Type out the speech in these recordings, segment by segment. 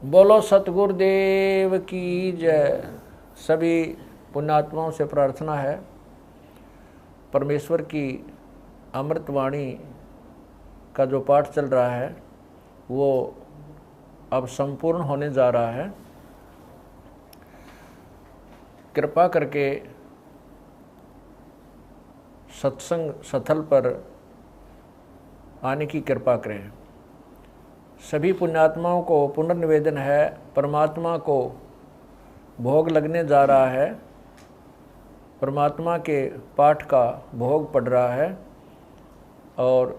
बोलो सतगुरुदेव की जय। सभी पुण्यात्माओं से प्रार्थना है, परमेश्वर की अमृतवाणी का जो पाठ चल रहा है वो अब संपूर्ण होने जा रहा है। कृपा करके सत्संग स्थल पर आने की कृपा करें। सभी पुण्यात्माओं को पुनर्निवेदन है, परमात्मा को भोग लगने जा रहा है, परमात्मा के पाठ का भोग पड़ रहा है और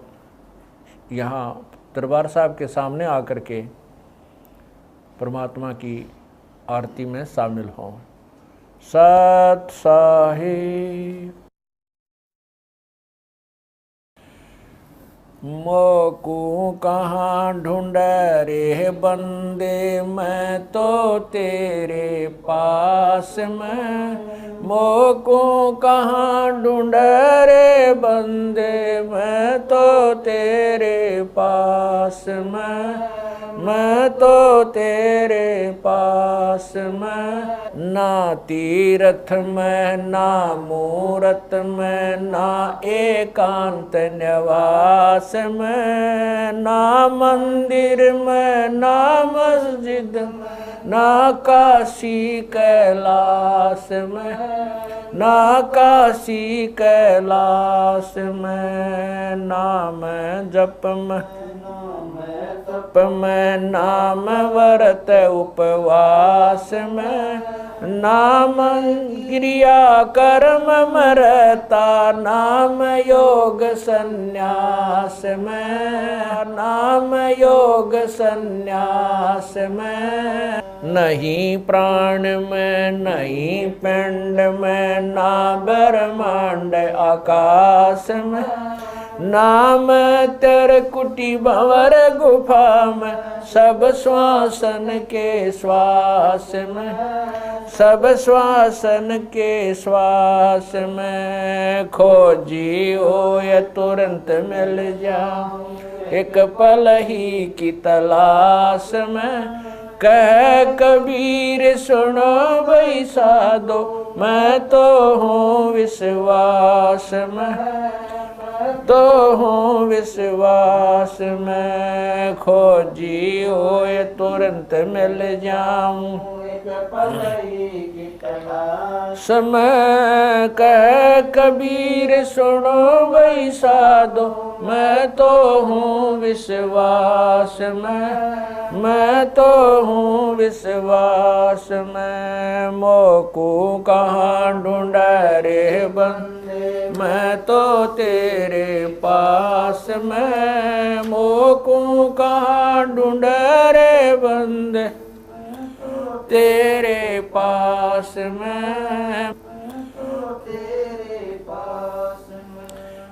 यहाँ दरबार साहब के सामने आकर के परमात्मा की आरती में शामिल हों। सत साहिब। मोकू कहाँ ढूंढ रे बंदे, मैं तो तेरे पास में। मोकू कहाँ ढूंढ रे बंदे, मैं तो तेरे पास में। मैं तो तेरे पास में। ना तीर्थ में ना मूरत में, ना एकांत निवास में, ना मंदिर में ना मस्जिद, ना काशी कैलाश में, ना काशी कैलाश में। नाम जप में नाम व्रत उपवास में, नाम क्रिया कर्म मरता, नाम योग संन्यास में, नाम योग संन्यास में। नहीं प्राण में नहीं पिंड में, ना ब्रह्मांड आकाश में, नाम तेरे कुटी भंवर गुफा में, सब श्वासन के श्वास में, सब श्वासन के श्वास में। खोजी हो या तुरंत मिल जा, एक पल ही की तलाश में। कह कबीर सुनो भाई साधो, मैं तो हूँ विश्वास में, तो हूँ विश्वास में। खोजी हो ये तुरंत मिल जाऊं, समय कह कबीर सुनो भाई साधो, मैं तो हूँ विश्वास में, मैं तो हूँ विश्वास में। मोकू कहाँ ढूंढ रे बंदे, मैं तो तेरे पास में। मोकू कहाँ ढूंढ रे बंदे, तेरे पास में, तेरे पास में।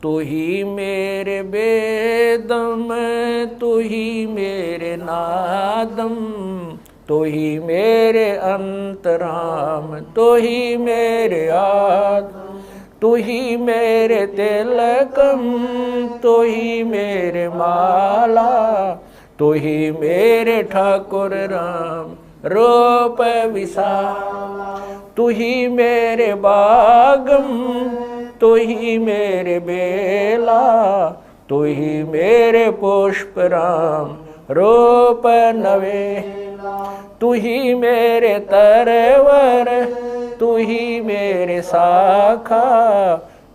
तू ही मेरे वेदम, तू ही मेरे नादम, तू ही मेरे अंतराम, तू ही मेरे आदम, तू ही मेरे तिलकम, तू ही मेरे माला, तू ही मेरे ठाकुर राम रूप विशाला। तू ही मेरे बागम, तू ही मेरे बेला, तू ही मेरे पुष्प राम रूप नवेला। तू ही मेरे तरवर, तू ही मेरे शाखा,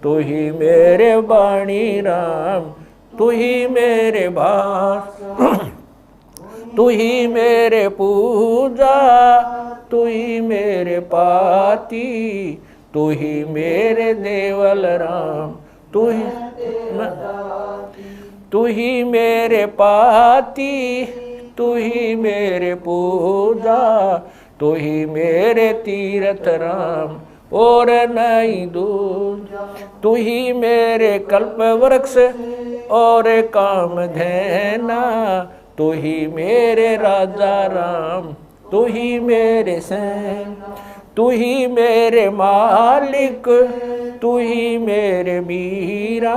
तू ही मेरे वाणी राम, तू ही मेरे भास। तू ही मेरे पूजा, तू ही मेरे पाती, तू ही मेरे देवल राम, तू ही मेरे पाती, तू ही मेरे पूजा, तू ही मेरे तीर्थ राम और नहीं दूजा। तू ही मेरे कल्प वृक्ष और काम धैना, तू ही मेरे राजा राम, तू ही मेरे सैन, तू ही मेरे मालिक, तू ही मेरे मीरा,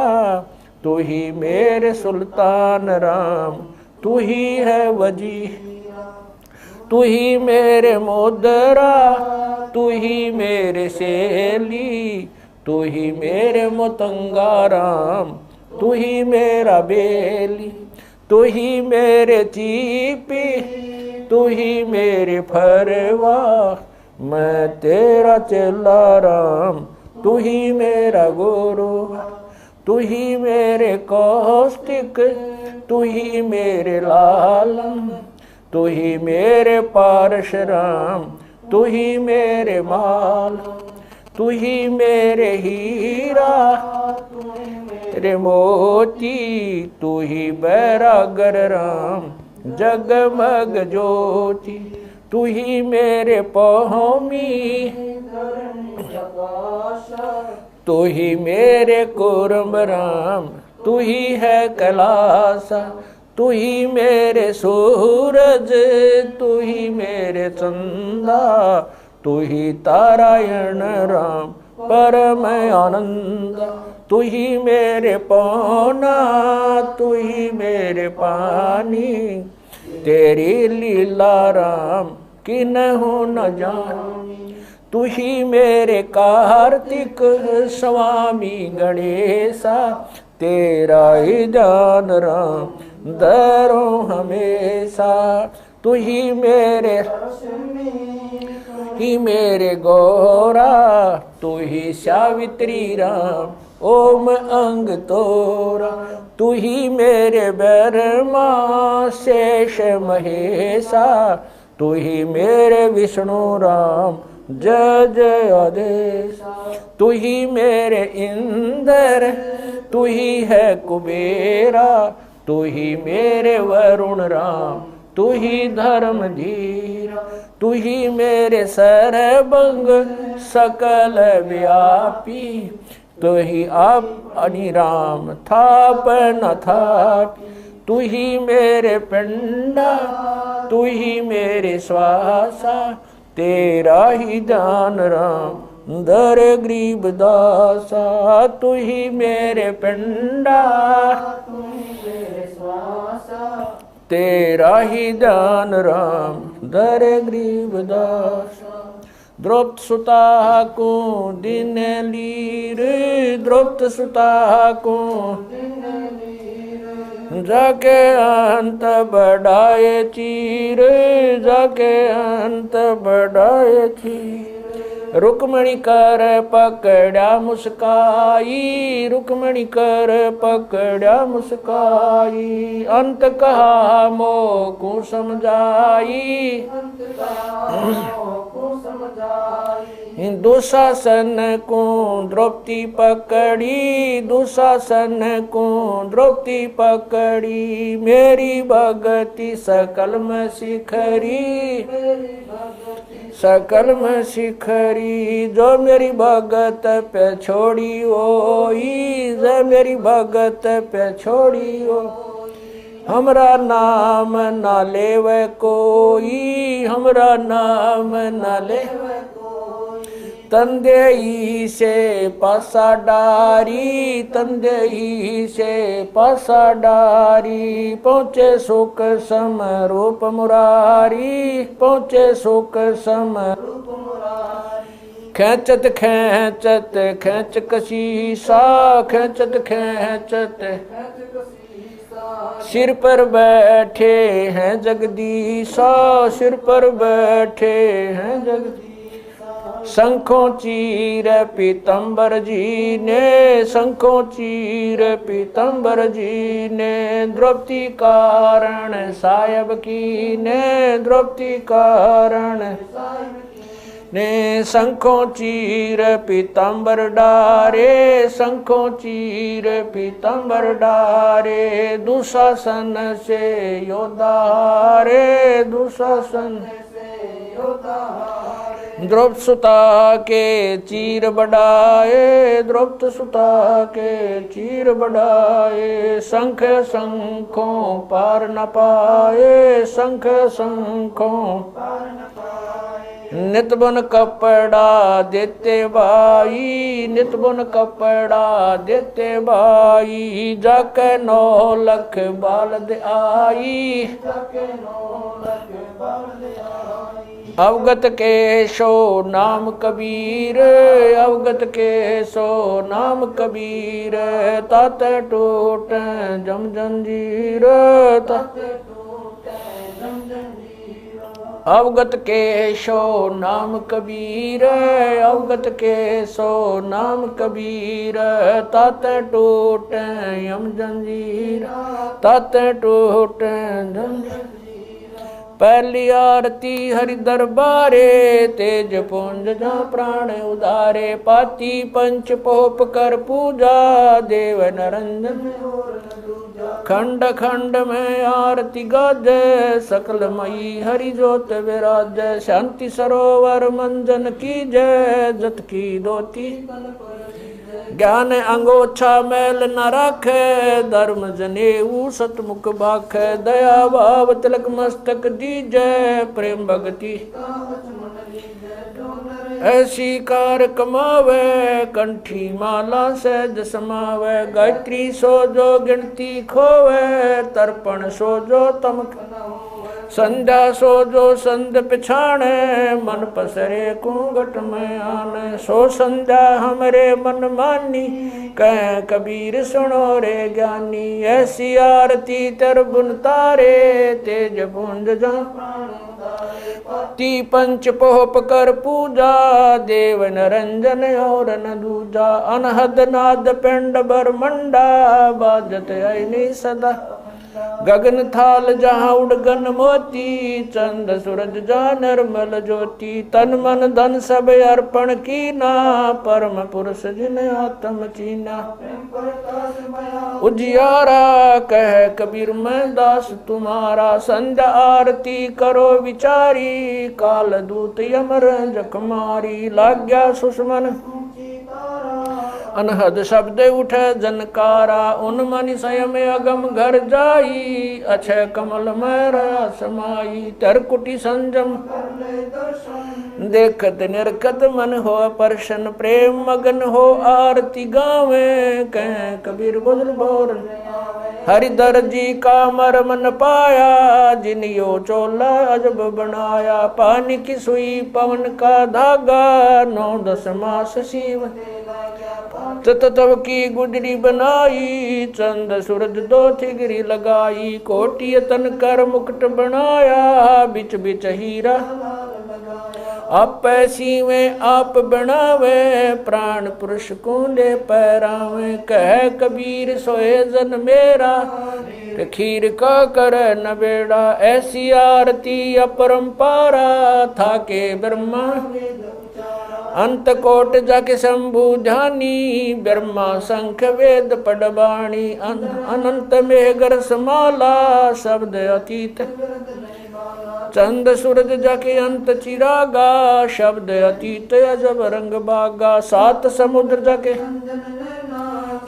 तू ही मेरे सुल्तान राम, तू ही है वजीर, तू ही मेरे मोदरा, तू ही मेरे सेली, तू ही मेरे मतंगाराम, तू ही मेरा बेली, तू ही मेरे चीपी, तू ही मेरे फरवा, मैं तेरा चेला राम, तू ही मेरा गुरु, तू ही मेरे कौस्तिक, तू ही मेरे लालम, तू ही मेरे पारशुराम, तू ही मेरे माल, तू ही मेरे हीरा, तेरे मोती, तू ही बैरागर राम, जगमग ज्योति, तू ही मेरे पौमी, तू ही मेरे कुर्म राम, तू ही है कैलासा, तू ही मेरे सूरज, तू ही मेरे चंदा, तू ही तारायण राम, परम आनंद, तू ही मेरे पौना, तू ही मेरे पानी, तेरी लीला राम किन्हु न जानी, तू ही मेरे कार्तिक स्वामी गणेशा, तेरा ही जान राम दरो हमेशा, तू ही मेरे गौरा, तू ही सावित्री राम, ओम अंग तोरा, तू ही मेरे ब्रह्मा शेष महेशा, तू ही मेरे विष्णु राम जय जय आदेश, तू ही मेरे इंद्र, तू ही है कुबेरा, तू ही मेरे वरुण राम, तू ही धर्म धीरा, तू ही मेरे सरबंग सकल व्यापी, तू ही आप अनिराम थाप न थापी, तू ही मेरे पिंडा, तू ही मेरे श्वासा, तेरा ही जान राम दर गरीब दासा, तू ही मेरे पिंडा, तू ही मेरे श्वासा, तेरा ही जान राम दर गरीब दासा। द्रौपद सुता को दिन लीर, द्रौपद सुता को जाके अंत बढ़ाए चीर, जाके अंत बढ़ाए चीर, रुक्मणी कर पकड़ा मुस्काई, रुक्मणी कर पकड़ा मुस्काई, अंत कहा मोको समझाई, दुशासन को द्रौपदी पकड़ी, दुशासन को द्रौपदी पकड़ी, मेरी भगति सकल में शिखरी, सकल में शिखरी, जो मेरी भगत पे छोड़ी होई, जो मेरी भगत पे छोड़ी हो, हमरा नाम ना लेवे कोई, हमरा नाम ना लेवे कोई, तंदेई से पासा डारी, तंदेई से पासा डारी, पहुँचे सुख सम रूप मुरारी, पहुँचे सुख सम रूप मुरारी, खेचत खेचत खेच कशीसा, खेचत खेचत सिर पर बैठे हैं जगदीशा, सिर पर बैठे हैं जगदीशा, शंखों चीर पीतम्बर जी ने, शंखों चीर पीतम्बर जी ने, द्रौपदी कारण सायब की ने, द्रौपदी कारण ने, शंखों चीर पीतम्बर डारे, शंखों चीर पीतम्बर डारे, दुशासन से योद्धा हारे, दुशासन से योद्धा हारे, द्रौपद सुता के चीर बढ़ाए, द्रौपद सुता के चीर बढ़ाए, शंख शंखों पार न पाए, शंख शंखों पार न पाए, नित बुन कपड़ा देते भाई, नित बुन कपड़ा देते भाई, जाके 9 लख बालद आई, अवगत के सो नाम कबीर, अवगत के सो नाम कबीर, तात टूट जम जंजीर, अवगत के सो नाम कबीर, अवगत के सो नाम कबीर, तात टूट यम जंजीर, तात टूट जंजीर। पहली आरती हरि दरबारे, तेज पुंज जा प्राण उदारे, पाती पंच पोप कर पूजा, देव नरंजन खंड खंड में आरती गाजे, सकल मई हरि जोत विराज, शांति सरोवर मंजन की जय, जत की दोती ज्ञान अंगोछा मैल न राखे, धर्म जनेऊ सतमुख बाखे, दया भाव तिलक मस्तक दीजै, प्रेम भगति ऐसी कार कमावे, कंठी माला सहज समावे, गायत्री सो जो गिनती खोवे, तर्पण सो जो तम संध्या सो जो संध पिछाणे, मन पसरे कुंगट में आने, सो संध्या हमरे मन मानी, कह कबीर सुनो रे ज्ञानी, ऐसी आरती तर बुन तारे, तेज पुंज जा ती पंच पोप कर पूजा, देव नरंजन और न दूजा, अनहद नाद पिंड बरमंडा, बाजत ऐनी सदा, गगन थाल जहाँ उड़गन मोती, चंद सूरज जा निर्मल ज्योति, तन मन धन सब अर्पण कीना, परम पुरुष जिन आत्म चीना, उजियारा कह कबीर मैं दास तुम्हारा, संध्या आरती करो विचारी, काल दूत यमर जखमारी, लाग्या सुषमन अनहद शब्द उठे जनकारा, उन मनि स्वयं अगम घर जाई, अक्षय कमल में समाई, तरकुटी संजम देखत निरखत मन हो प्रसन्न, प्रेम मगन हो आरती गावे, कह कबीर बुझल बोर हरिधर जी का मरमन पाया, जिनियो चोला अजब बनाया, पानी की सुई पवन का धागा, 9-10 मास शिव तब की गुजरी बनाई, चंद सूरज 2 थिगरी लगाई, कोटि तन कर मुकुट बनाया, बिच बिच हीरा आप पैसी में आप बनावे, प्राण पुरुष कूंडे पैरावे, कह कबीर सोए जन मेरा, खीर का कर न बेड़ा, ऐसी आरती अपरंपारा, था के ब्रह्मा अंत कोट जाके शंभु ध्यानी, ब्रह्मा शंख वेद पडबाणी, अनंत मेघर समाला, शब्द अतीत चंद सूरज जाके अंत चिरागा, शब्द अतीत अजब रंग बागा, 7 समुद्र जाके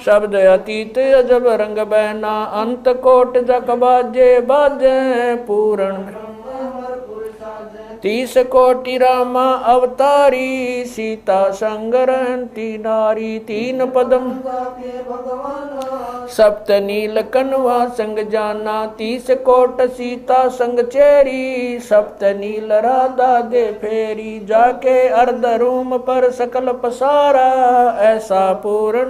शब्द अतीत अजब रंग बहना, अंत कोट जक बाजे बाजे, पूर्ण 30 कोटि रामा अवतारी, सीता संग रहती नारी, 3 पदम सप्त नील कनवा संग जाना, 30 कोट सीता संग चेरी, सप्त नील राधा दे फेरी, जाके अर्ध रूम पर सकल पसारा, ऐसा पूर्ण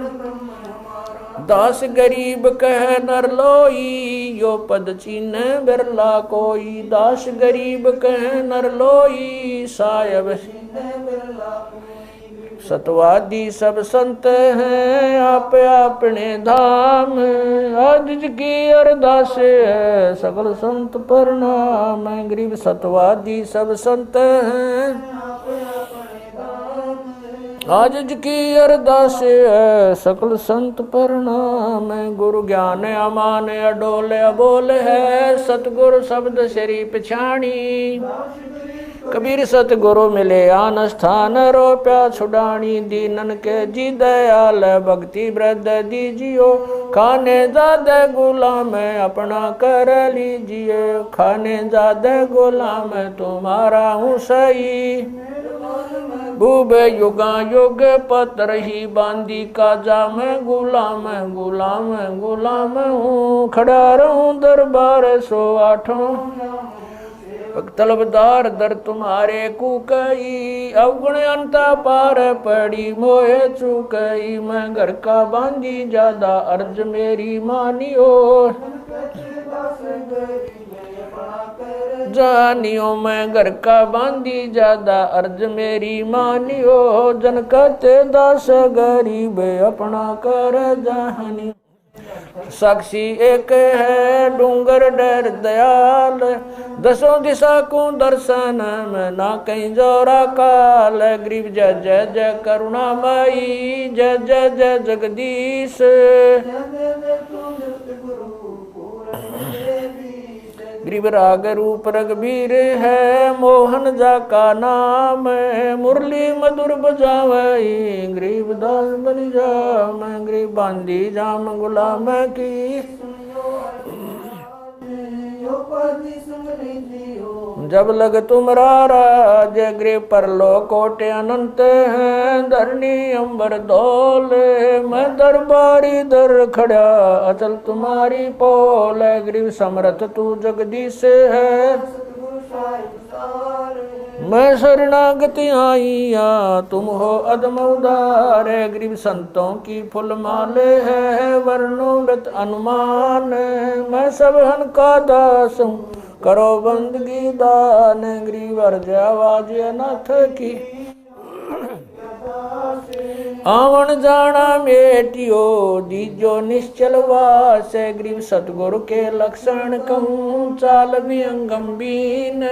दास गरीब कह नर लोई, यो पद चीन बिरला कोई, दास गरीब कह नर लोई, सायब सतवादी सब संत हैं, आप अपने धाम, आज की अरदास है सकल संत प्रणाम, गरीब सतवादी सब संत हैं, आज की अरदास है सकल संत प्रणाम, गुरु ज्ञान अमान अडोल अबोल है, सतगुरु शब्द श्री पछाणी, कबीर सतगुरु मिले आन स्थान रोप्या छुड़ानी दीनन के जी दयाल भक्ति वृद्ध दीजियो खाने ज्यादा गुलाम अपना कर लीजिए खाने ज्यादा गुलाम तुम्हारा हूँ सही भूब युगा युग पत्र ही बांदी का जा मैं गुलाम गुलाम गुलाम हूँ खड़ा रहूं दरबार 108 तलबदार दर तुम्हारे कुकई अवगुण अंता पार पड़ी मोहे चुकई मैं घर का बांधी ज्यादा अर्ज मेरी मानियो जानियो मैं घर का बांधी ज्यादा अर्ज मेरी मानियो जन कहते दास गरीब अपना कर जानी साक्षी एक है डूंगर डर दयाल दसों दिशा को दर्शन में ना कहीं जोरा काल गरीब जय जय जय करुणामयी जय जय जय जगदीश गरीब राग रूप रघुबीर है मोहन जा का नाम मुरली मधुर बजावई गरीब दास बन जाम गरीब बांधी जाम गुलाम की जब लग तुमरा राज गृह परलो कोटे अनंत हैं धरनी अंबर धौल मैं दरबारी दर खड़ा अचल तुम्हारी पोल गृह समर्थ तू जगदीश है मैं शरणागति आईया तुम हो अदम उदार गरीब संतों की फुल माले है वर्णोगत अनुमान मैं सब हन का दास हूँ करो बंदगी दान गरीब अर्ज आवाज अनाथ की आवन जाना मेटियो दीजो निश्चल वास गरीब सतगुरु के लक्षण कहूँ चाल भी अंगम्बीन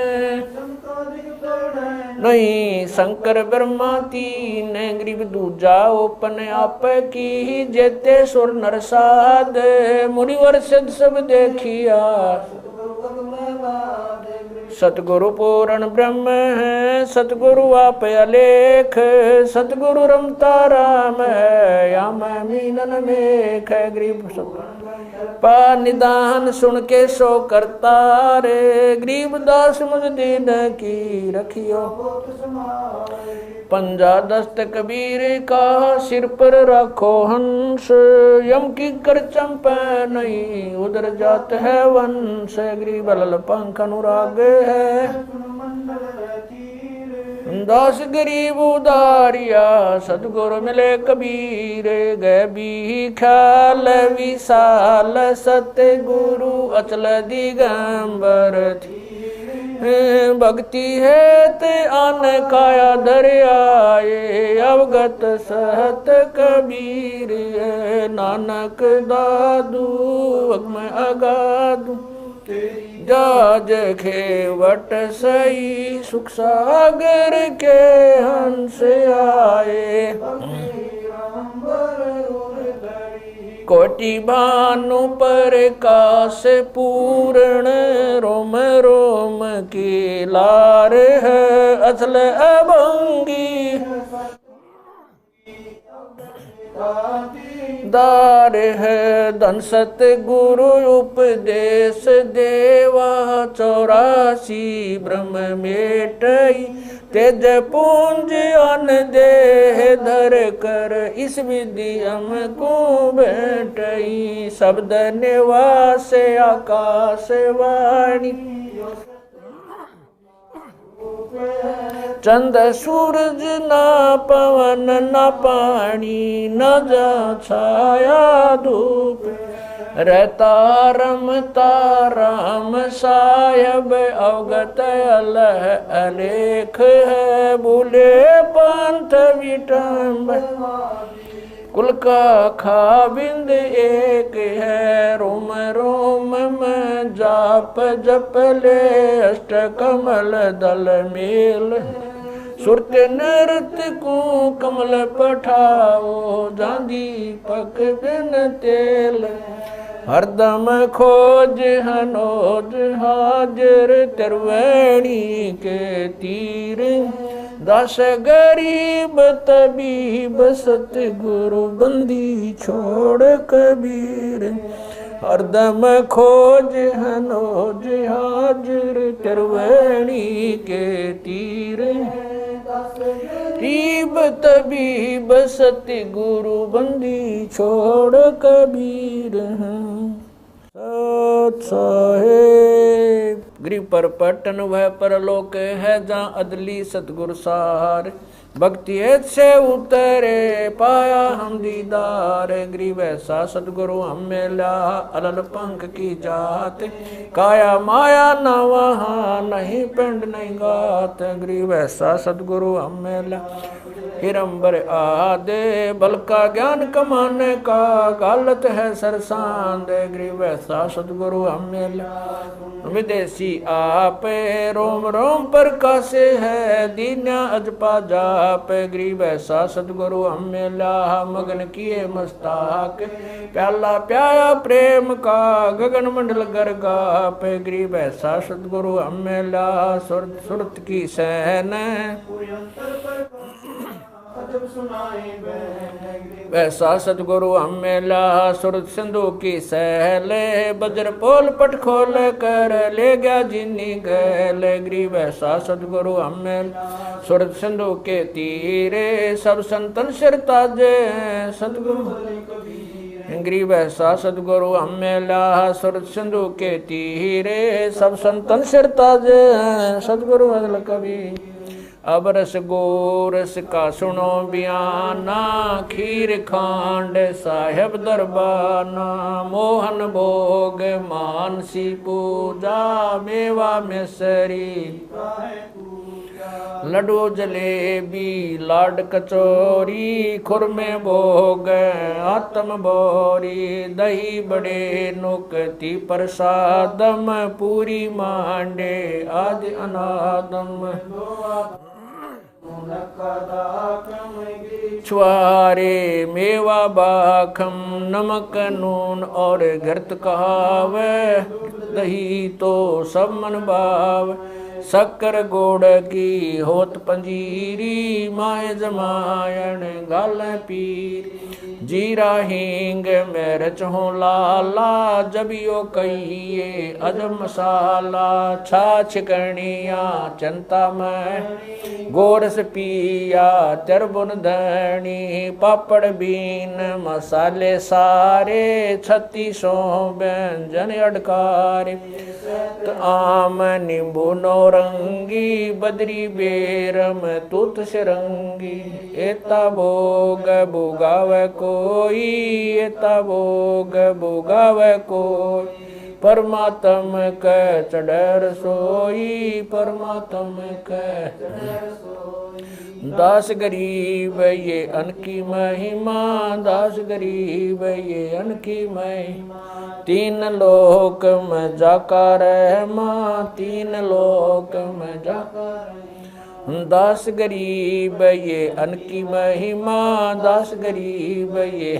नहीं शंकर ब्रह्मा तीन गरीब दूजा ओपन आप की जेते सुर नरसाद मुनिवर सिद्ध सब देखिया सतगुरु पूर्ण ब्रह्म है सतगुरु आप अलेख सतगुरु रमता राम है या मैं मीनन मेख है गरीब पा निदान सुन के सो करता रे गरीब दास मुझ दीन की रखियो पंजा दस्त कबीर का सिर पर रखो हंस यम की कर चंपा नहीं उधर जात है वंश गरीब लल पंख अनुराग है दास गरीब उदारिया सतगुरु मिले कबीर गए भी ख्याल विशाल सत्य गुरु अचल दिगंबर थी भक्ति है ते आन काया दरियाए अवगत सहत कबीर है नानक दादू मैं अगादू जाज खेवट सही सुख सागर के हंस आए कोटि भानु पर काश पूर्ण रोम रोम की लार है असल अभंगी दार है धन सत गुरु उपदेश देवा 84 ब्रह्म मेटई तेज पूंज अन देह धर कर इस विधि हमको बैठई शब्द निवास आकाश वाणी चंद सूरज ना पवन न पानी न जा छाया धूप रहता रमता राम साहेब अवगत अलह अलेख है भूले पंथ विटम्ब कुल का खाबिंद एक है रोम रोम में जाप जप ले अष्ट कमल दल मेल सुरत नृत्य को कमल पठाओ जांदी पक बिन तेल हरदम खोज हनोज हाजिर त्रिवेणी के तीर दस गरीब तबीब सतगुरु बंदी छोड़ कबीर हरदम खोज हनोज हाजिर त्रिवेणी के तीर गरीब तबीब सतगुरु बंदी छोड़ कबीर सत साहेब गरीब पर पटन वह परलोक है जहाँ अदली सतगुरु सार भक्ति से उतरे पाया हम दीदार गरीब ऐसा सतगुरु हम मिला अलल पंख की जात काया माया न वहाँ नहीं पिंड नहीं गात गरीब ऐसा सतगुरु हम मिला हिरंबर आदे बल का ज्ञान कमाने का गालत है सरसांद गरीब ऐसा सतगुरु हम मिला विदेशी आपे रोम रोम पर कासे है दीन्या अजपा जाप गरीब ऐसा सतगुरु हम मिला मगन किए मस्ताक प्याला प्याया प्रेम का गगन मंडल गरगाप गरीब ऐसा सतगुरु हम मिला सुरत की सहन वैसा सतगुरु हम मिला सुरत सिंधु की सहले बज्र पोल पट खोल कर ले गया जिन्नी गैल गरीब ऐसा सतगुरु हम मिला सुरत सिंधु के तीरे सब संतन सिर ताजे सतगुरु गरीब ऐसा सतगुरु हम मिला सुरत सिंधु के तीरे सब संतन सिर ताजे सतगुरु अगल कभी अब रस गोरस का सुनो बयाना खीर खांड साहेब दरबाना मोहन भोग मानसी पूजा मेवा मिसरी लड्डू जलेबी लाड कचौरी खुरमे भोग आत्म बोरी दही बड़े नुकती प्रसादम पूरी मांडे आज अनादम छुआरे मेवा बाखम नमक नून और घृत कहावे दही तो सब मन भाव शक्कर गोड़ की होत पंजीरी माए जमायन गाल पीर जीरा हींग मिर्च हो लाला जबियो कहिए अजब मसाला छाछ कणिया चंता में गोरस पिया तिरबुन धनी पापड़ बीन मसाले सारे 3600 व्यंजन अडकारे आम नींबू नौरंगी बदरी बेरम तूत सिरंगी एता भोग भोगाव कोई एता भोग भोगाव कोई परमात्म क चढ़ सोई परमात्म क दास गरीब ये अनकी महिमा दास गरीब ये अनकी महिमा तीन लोक में जाकर माँ तीन लोक में जाकर दास गरीब ये अनकी महिमा दास गरीब ये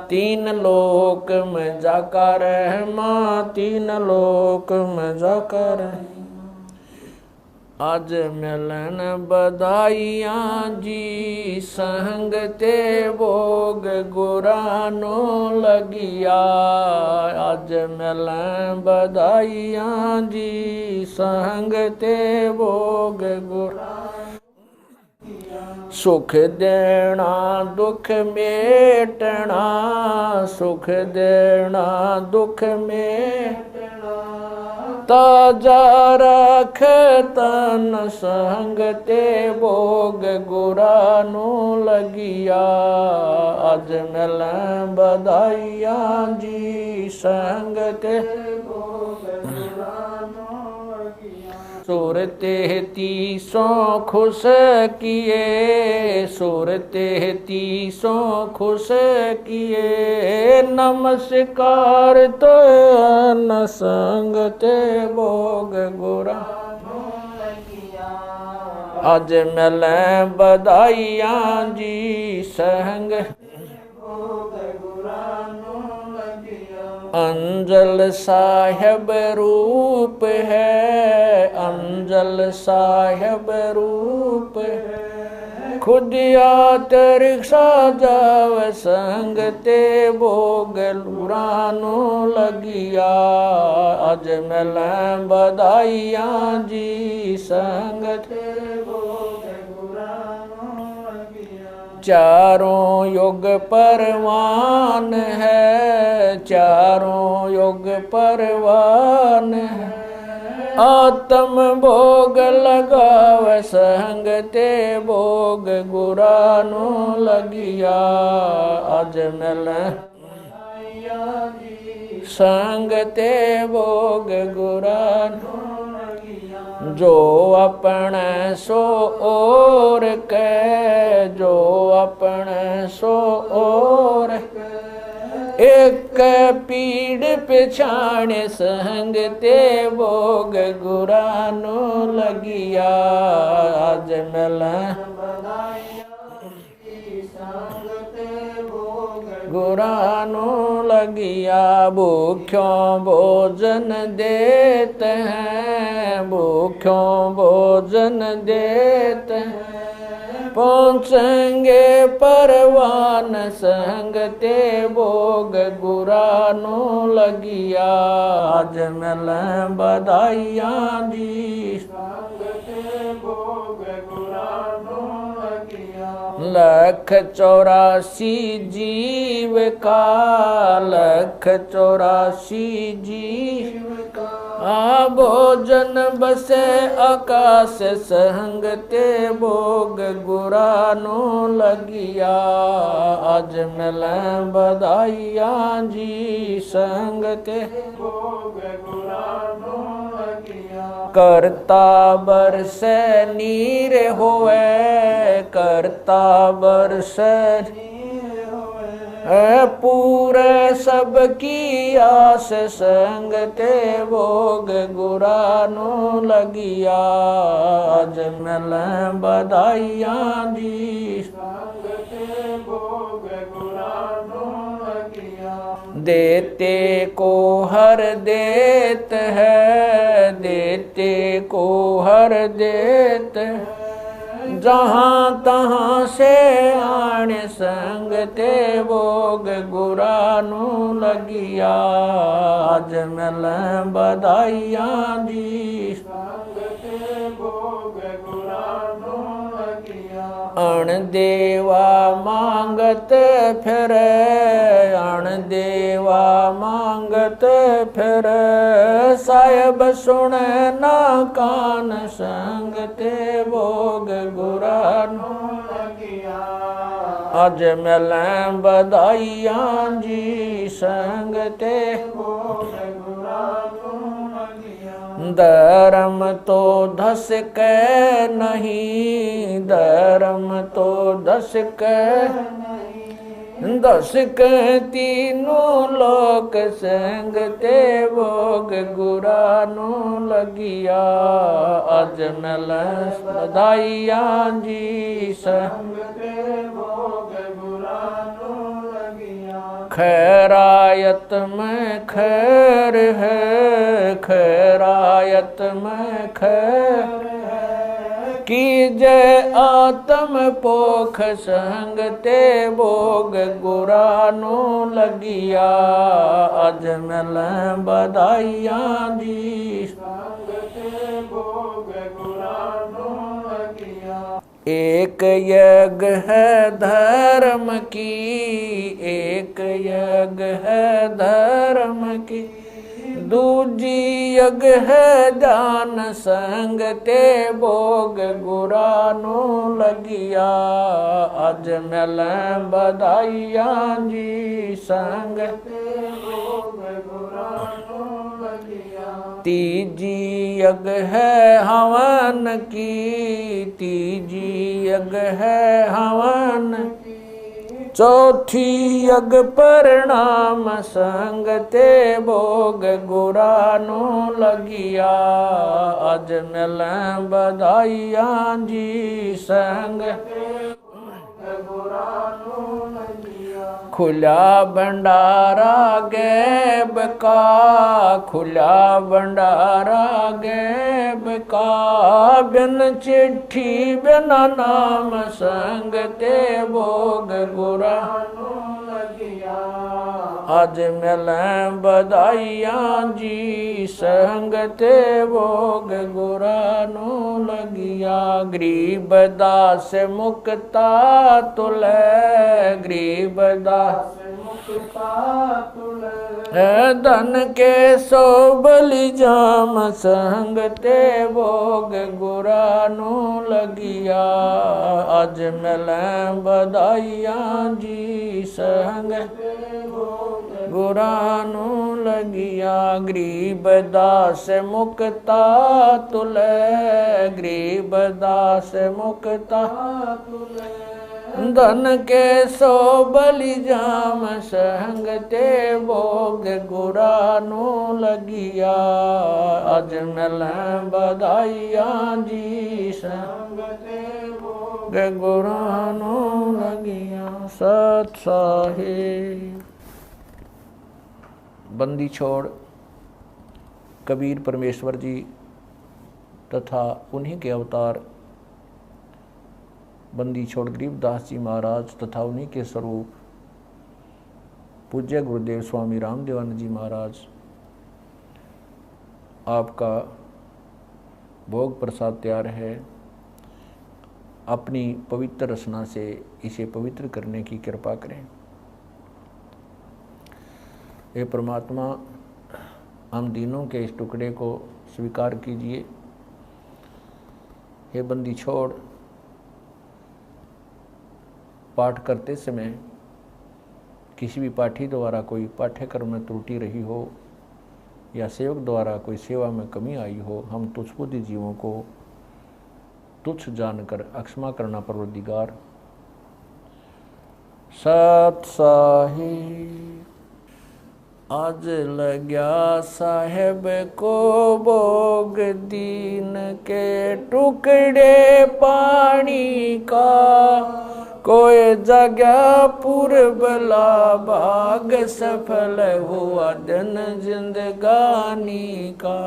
तीन लोक में जाकर माँ तीन लोक में जाकर आज मिलन बधाइयाँ जी संग ते भोग गुरानो लगिया आज मिलन बधाइयाँ जी संग ते भोग गुरा सुख देना दुख मेटना सुख देना दुख मेटना ताजा रख तन संग ते भोग गुरानो लगिया आज मिल बधाइयाँ जी संग ते भोग गुरानो सूरते 300 खुश किए सूरते 300 खुश किए नमस्कार तो न संग ते भोग गुरा आज मिल बधाइयाँ जी संग भोग गुरा अंजल साहिब रूप है, अंजल साहिब रूप है। खुद यातर साजाव संग ते भोग लुरानो लगिया। अज मिल बधाइयाँ जी संग ते भोग लुरानो लगिया। चारों युग परवान है, चारों युग परवान है। आत्म भोग लगाव संग ते भोग गुरानो लगिया। अज मिल संग ते भोग गुरानो लगिया। जो अपने सो और के, जो अपने सो और के। एक पीड़ पिछाण संग ते भोग गुरानो लगिया। आज मिल गुरानो लगिया। भूख्यों भोजन देते हैं, भूख्यों भोजन देते हैं। पहुँचेंगे परवान संग ते भोग गुरानो लगिया। आज मिल बधाइयाँ जी संग ते भोग गुरानो लगिया। 184 जीव का, 184 जीव का। भोजन बसे आकाश संग ते भोग गुरानो लगिया। आज मिल बधाइयाँ जी संग ते भोग गुरानो लगिया। करता बरसे नीर होए, करता बरसे पूरे सबकी आस संग ते भोग गुरानो लगिया। आज मिल बधाइयाँ जी संग ते भोग गुरानो लगिया। देते को हर देत है, देते को हर देत है। जहाँ तहाँ से आण संग ते भोग गुरानो लगिया। आज मिल बधाइयाँ जी संग ते भोग गुरानो लगिया। अण देवा मांगत फिर, अण देवा मांगत फिर। साहिब सुने ना कान संग ते भोग गुरानो लगिया। आज मिल बधाइयाँ जी संग ते भोग गुरानो लगिया। धर्म तो धस के नहीं, धर्म तो धस के नहीं। दस के तीनों लोक संग ते भोग गुरानो लगिया। आज मिल बधाइयाँ जी संग ते भोग गुरानो लगिया। खैरायत में खैर है, खैरायत में खैर है। कीजे आत्म पोख संग ते भोग गुरानो लगिया। आज मिल बधाइयाँ जी संग ते भोग गुरानो लगिया। एक यज्ञ है धर्म की, एक यज्ञ है धर्म की। दूजी यज्ञ है दान संग ते भोग गुरानो लगिया। आज मिल बधाइयाँ जी संग ते भोग गुरानो लगिया। तीजी यज्ञ है हवन की, तीजी यज्ञ है हवन की। चौथी यज्ञ परिणाम संग ते भोग गुरानो लगिया। आज मिल बधाइयाँ जी संग ते भोग गुरानो लगिया। खुला भंडारा गैब का, खुला भंडारा गैब का, बिन चिट्ठी बिना नाम संग ते भोग गुरा आज मिलें बधाइयाँ जी, संग ते भोग गुरा नो लगिया। गरीब दास मुक्ता तुले, गरीब दास मुक्ता तुले, धन के सो बलि जाम संग ते भोग गुरा नो लगिया। आज मिलें बधाइयाँ जी, संग गुरा नो लगिया। गरीब दास मुक्ता तुले, गरीब दास मुक्ता तुले, धन के सो बलि जाम संग ते भोग गुरा नो लगिया। आज मिलें बधाइयाँ जी, संग ते भोग गुरा नो लगिया। सत साहिब। बंदी छोड़ कबीर परमेश्वर जी तथा उन्हीं के अवतार बंदी छोड़ गरीबदास जी महाराज तथा उन्हीं के स्वरूप पूज्य गुरुदेव स्वामी रामदेवानंद जी महाराज, आपका भोग प्रसाद तैयार है। अपनी पवित्र रचना से इसे पवित्र करने की कृपा करें। हे परमात्मा, हम दीनों के इस टुकड़े को स्वीकार कीजिए। हे बंदी छोड़, पाठ करते समय किसी भी पाठी द्वारा कोई पाठ्यक्रम में त्रुटि रही हो या सेवक द्वारा कोई सेवा में कमी आई हो, हम तुच्छ बुद्धि जीवों को तुच्छ जानकर अक्षमा करना परवरदिगार। सत साहिब। आज लग्या साहेब को भोग दीन के टुकड़े पानी का, कोई जगह पूर्वला भाग सफल हुआ दिन जिंदगानी का।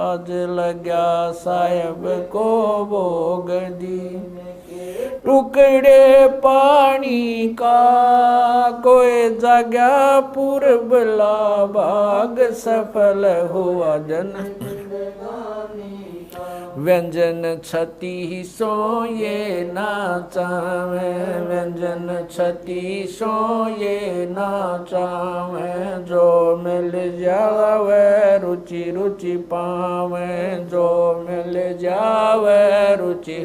आज लग्या साहेब को भोग दीन टुकड़े पानी का, कोई जगह पूर्वला भाग सफल हुआ जन व्यंजन छती सो ये नाचावे, व्यंजन छती सो ये नाचावे, जो मिल जावे रुचि रुचि पावे, जो मिल जावे रुचि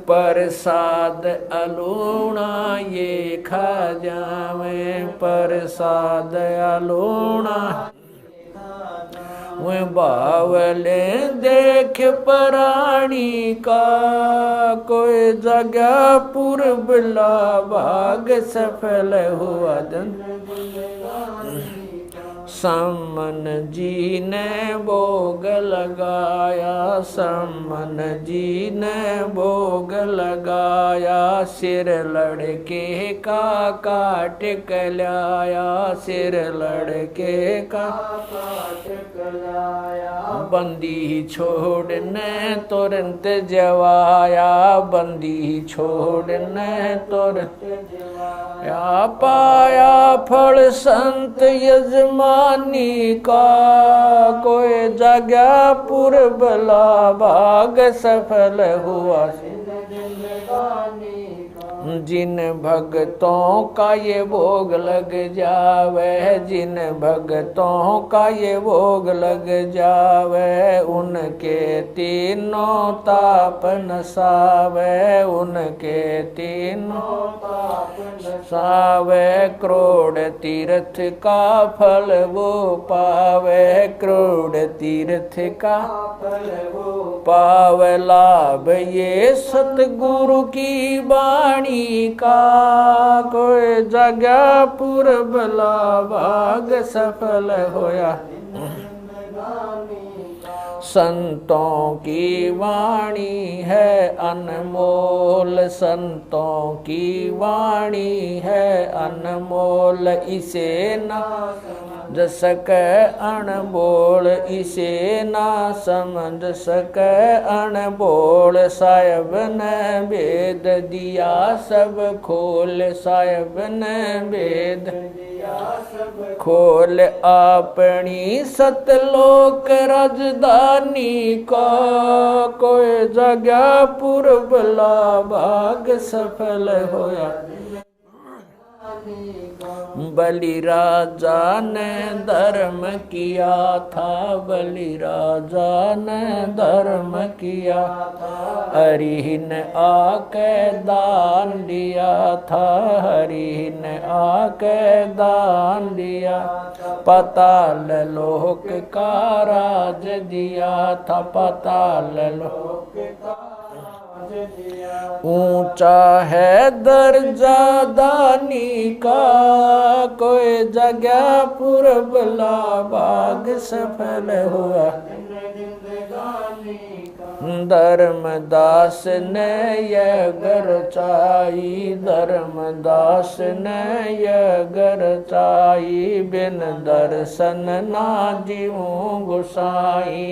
प्रसाद अलूणा ये खा जावे, प्रसाद अलूणा वे बावले देख प्राणी का, कोई जगह पूर्वला भाग सफल हुआ दिन। सम्मन जी ने भोग लगाया, सम्मन जी ने भोग लगाया, सिर लड़के का काट कलाया, सिर लड़के का काट कलाया। बंदी छोड़ने तुरंत जवाया, बंदी छोड़ने तुरंत जवाया, पाया फल संत यजमानी का, कोई जगह पूर्वला भाग सफल हुआ जिन भक्तों का ये भोग लग जावे, जिन भक्तों का ये भोग लग जावे, उनके तीनों ताप नसावे, उनके तीनों ताप नसावे। करोड़ तीर्थ का फल वो पावे, करोड़ तीर्थ का फल वो पावे। लाभ ये सतगुरु की वाणी का, कोई जगह पूर्वला भाग सफल होया। संतों की वाणी है अनमोल, संतों की वाणी है अनमोल, इसे ना समझ सके अनबोल, इसे ना समझ सके अनबोल। साहिब ने भेद दिया सब खोल, साहिब ने भेद खोल, अपनी सतलोक राजधानी का कोई जगह पुरबला भाग सफल होया। बलि राजा ने धर्म किया था, बलि राजा ने धर्म किया था, हरि ने आके दान दिया था, हरि ने आके दान दिया। पाताल लोक का राज दिया था, पाताल लोक का ऊंचा है दर्जा दानी का, कोई जगह पुरबला भाग सफल हुआ। धर्मदास ने यह गरचाई, धर्मदास ने यह गरचाई, बिन दर्शन ना जीऊं गोसाई।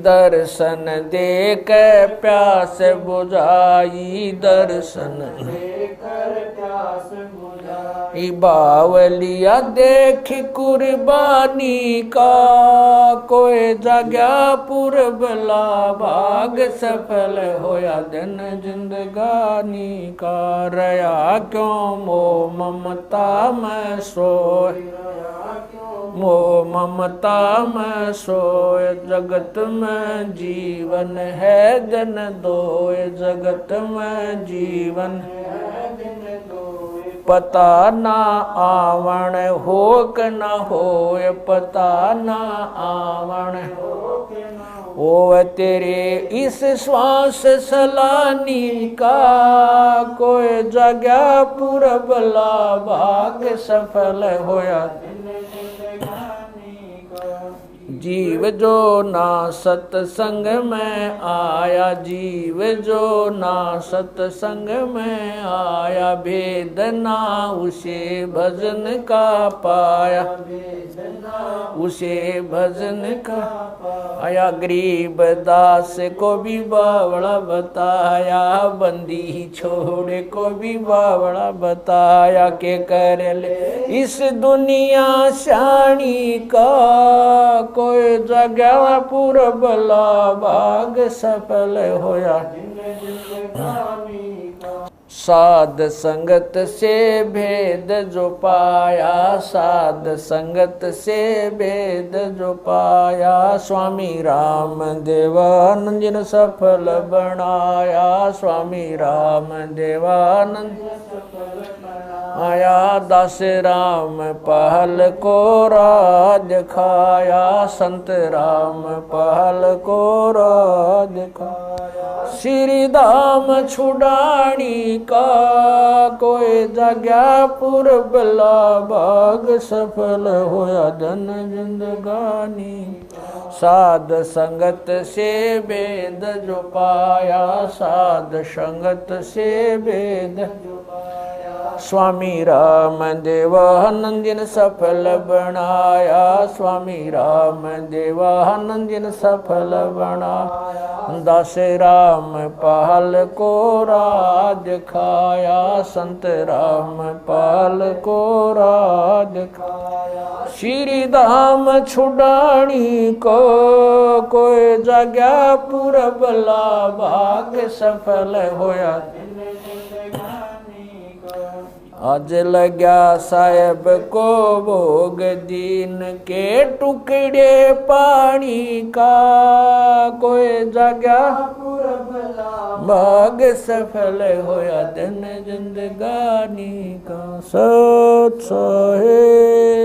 दर्शन दे के प्यास बुझाई, दर्शन देकर प्यास बुझाई। बावलिया देख कुर्बानी का, कोई जगह पुरबला भाग सफल होया। दिन जिंदगानी का रया क्यों मोह ममता में सोए, मोह ममता में सोए। जगत में जीवन है दिन दोए, जगत में जीवन है दिन दोए। पता ना आवण हो क न होए, पता ना आवण हो तेरे इस श्वास सलानी का, कोई जगह पुरबला भाग सफल होया। जीव जो ना सत्संग में आया, जीव जो ना सत्संग में आया, भेद ना उसे भजन का पाया, उसे भजन का आया। गरीब दास को भी बावड़ा बताया, बंदी छोड़े को भी बावड़ा बताया। के कर ले इस दुनिया शानी का, कोई जगह पुरबला भाग सफल होया। साध संगत से भेद जो पाया, साध संगत से भेद जो पाया। स्वामी राम देवानंद ने सफल बनाया, स्वामी राम देवानंद आया। दास राम पहल को राज खाया, संत राम पहल को राज खाया। श्री धाम छुड़ानी का, कोई जगह पुरबला भाग सफल होया। धन जिंदगानी साध संगत से भेद जो पाया, साध संगत से भेद जो पाया। स्वामी राम देवानंद ने सफल बनाया, स्वामी राम देवानंद ने सफल बनाया। दास राम पहल को राज खाया, संत राम पहल को राज खाया। श्री धाम छुड़ानी को, कोई जगह पुरबला भाग सफल होया। आज लग्या साहेब को भोग, दीन के टुकड़े पानी का, कोई जगह भाग सफल होया। दिन जिंदगानी का सत साहेब।